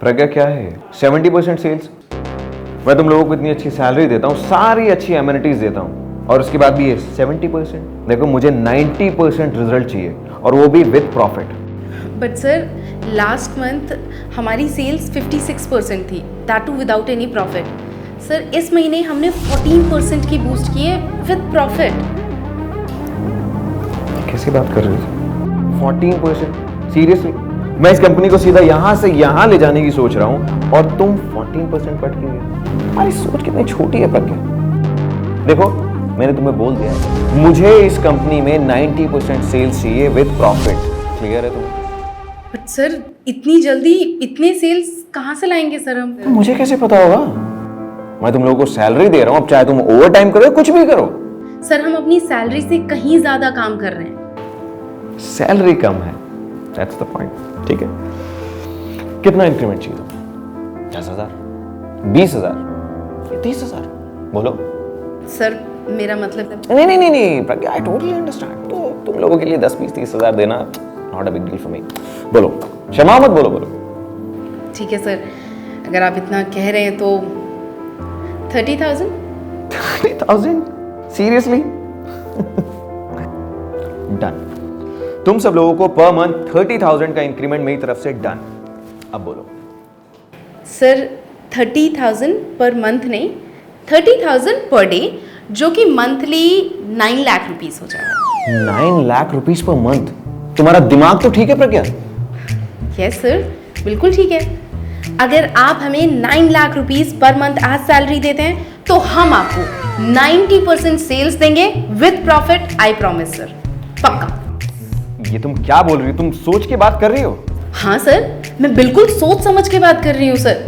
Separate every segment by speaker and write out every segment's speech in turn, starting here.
Speaker 1: प्रज्ञा क्या है 70% सेल्स? मैं तुम लोगों को इतनी अच्छी सैलरी देता हूँ, सारी अच्छी एमिनिटीज देता हूँ, और उसके बाद भी ये 70%। देखो मुझे 90% रिजल्ट चाहिए, और वो भी with profit.
Speaker 2: But sir last month हमारी सेल्स 56% थी, that too without any profit. Sir इस महीने हमने 14% की बूस्ट की है विद प्रॉफिट।
Speaker 1: कैसी बात कर रहे हो? 14%? सीरियसली? मैं इस कंपनी को सीधा यहाँ से यहाँ ले जाने की सोच रहा हूँ, और तुम 14% कट किए? तुम्हारी सोच कितनी छोटी है प्रज्ञा। देखो मैंने तुम्हें बोल दिया है, मुझे इस कंपनी में 90% सेल्स चाहिए विद प्रॉफिट। क्लियर है तुम्हें?
Speaker 2: बट सर इतनी जल्दी इतने सेल्स कहाँ से लाएंगे सर हम?
Speaker 1: तो मुझे कैसे पता होगा? मैं तुम लोगों को सैलरी दे रहा हूँ, अब चाहे तुम ओवर टाइम करो, कुछ भी करो।
Speaker 2: सर हम अपनी सैलरी से कहीं ज्यादा काम कर रहे हैं।
Speaker 1: सैलरी कम है, दैट्स द पॉइंट। ठीक है, कितना इंक्रीमेंट चाहिए तुम्हें? 10,000, 20,000, 30,000? बोलो।
Speaker 2: सर मेरा मतलब
Speaker 1: नहीं प्रज्ञा, आई टोटली अंडरस्टैंड। तो तुम लोगों के लिए 10, 20, 30,000 देना not a big deal for me. बोलो, क्षमा मत बोलो।
Speaker 2: ठीक है सर, अगर आप इतना कह रहे हैं तो 30,000?
Speaker 1: 30,000? सीरियसली? डन। तुम सब लोगों को पर मंथ 30,000 का इंक्रीमेंट मेरी तरफ से डन। अब बोलो।
Speaker 2: सर 30,000 पर मंथ नहीं, 30,000 पर डे, जो कि मंथली 9 लाख रुपीस हो जाएगा।
Speaker 1: 9 लाख रुपीस पर मंथ? तुम्हारा दिमाग तो ठीक है प्रज्ञा?
Speaker 2: यस सर, बिल्कुल ठीक है। अगर आप हमें 9 लाख रुपीस पर मंथ आज सैलरी देते हैं तो हम आपको 90% सेल्स देंगे with profit, I promise sir, पक्का।
Speaker 1: ये तुम क्या बोल रही हो? तुम सोच के बात कर रही हो?
Speaker 2: हाँ सर, मैं बिल्कुल सोच समझ के बात कर रही हूँ सर।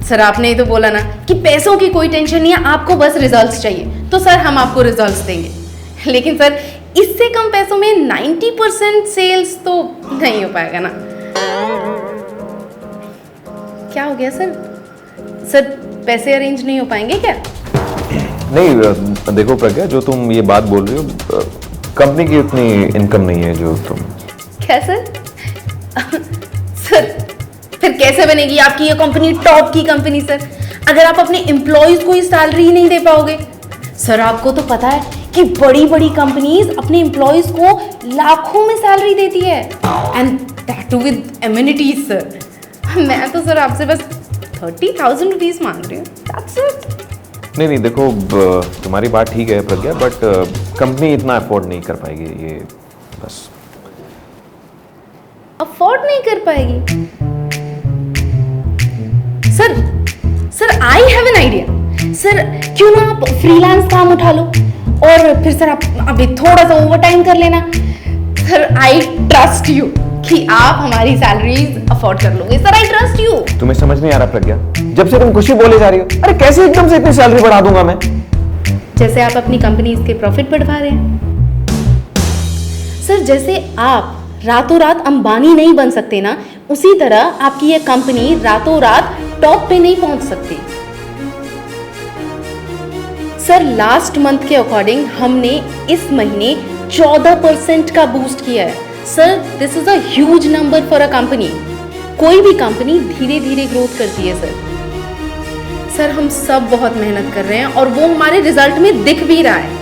Speaker 2: सर आपने ही तो बोला ना कि पैसों की कोई टेंशन नहीं है, आपको बस रिजल्ट्स चाहिए, तो सर हम आपको रिजल्ट्स देंगे। लेकिन सर इससे कम पैसों में 90% सेल्स तो नहीं हो पाएगा ना। क्या हो गया सर? सर पैसे अरेंज नहीं हो पाएंगे क्या?
Speaker 1: नहीं देखो प्रज्ञा, जो तुम ये बात बोल रही हो, कंपनी की उतनी इनकम नहीं है जो तुम।
Speaker 2: क्या सर? सर फिर कैसे बनेगी आपकी ये कंपनी टॉप की कंपनी सर, अगर आप अपने एम्प्लॉयज को ही सैलरी ही नहीं दे पाओगे? सर आपको तो पता है कि बड़ी बड़ी कंपनीज अपने एम्प्लॉयज को लाखों में सैलरी देती है, and that too with amenities sir. मैं तो सर आपसे बस 30,000 रुपीज मांग रही हूँ, दैट्स इट।
Speaker 1: नहीं देखो, तुम्हारी बात ठीक है प्रज्ञा, बट कंपनी इतना अफोर्ड नहीं कर पाएगी, ये बस।
Speaker 2: अफोर्ड नहीं कर पाएगी? Sir I have an idea. Sir क्यों ना आप फ्रीलांस काम उठा लो, और फिर सर आप अभी थोड़ा सा ओवर टाइम कर लेना। सर आई ट्रस्ट यू कि आप हमारी सैलरीज अफोर्ड कर लोगे। Sir I trust you.
Speaker 1: तुम्हें समझ नहीं आ रहा प्रज्ञा? जब से तुम कुछ ही बोले जा रही हो। अरे कैसे एकदम से इतनी सैलरी बढ़ा दूंगा मैं?
Speaker 2: जैसे आप अपनी कंपनीज के प्रॉफिट बढ़ा रहे हैं सर, जैसे आप रातों रात अंबानी नहीं बन सकते ना, उसी तरह आपकी ये कंपनी रातों रात टॉप पे नहीं पहुंच सकती। सर लास्ट मंथ के अकॉर्डिंग हमने इस महीने 14% का बूस्ट किया है। Sir this is a huge number for a company. कोई भी कंपनी धीरे धीरे ग्रोथ करती है सर। सर हम सब बहुत मेहनत कर रहे हैं और वो हमारे रिजल्ट में दिख भी रहा है।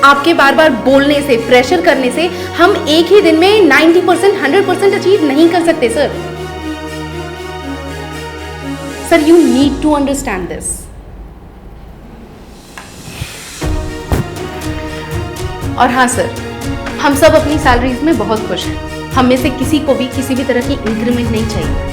Speaker 2: आपके बार बार बोलने से, प्रेशर करने से हम एक ही दिन में 90%, 100% अचीव नहीं कर सकते sir. Sir you need to understand this. और हाँ सर, हम सब अपनी सैलरीज में बहुत खुश हैं। हम में से किसी को भी किसी भी तरह की इंक्रीमेंट नहीं चाहिए।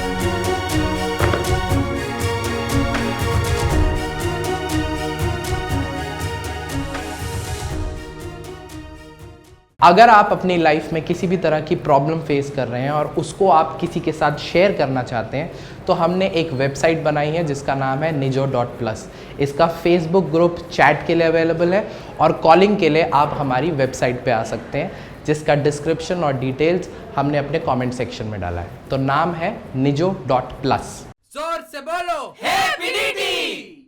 Speaker 3: अगर आप अपनी लाइफ में किसी भी तरह की प्रॉब्लम फेस कर रहे हैं और उसको आप किसी के साथ शेयर करना चाहते हैं, तो हमने एक वेबसाइट बनाई है जिसका नाम है nijo.plus। इसका फेसबुक ग्रुप चैट के लिए अवेलेबल है और कॉलिंग के लिए आप हमारी वेबसाइट पे आ सकते हैं, जिसका डिस्क्रिप्शन और डिटेल्स हमने अपने कमेंट सेक्शन में डाला है। तो नाम है nijo.plus।
Speaker 4: जोर से बोलो हैप्पी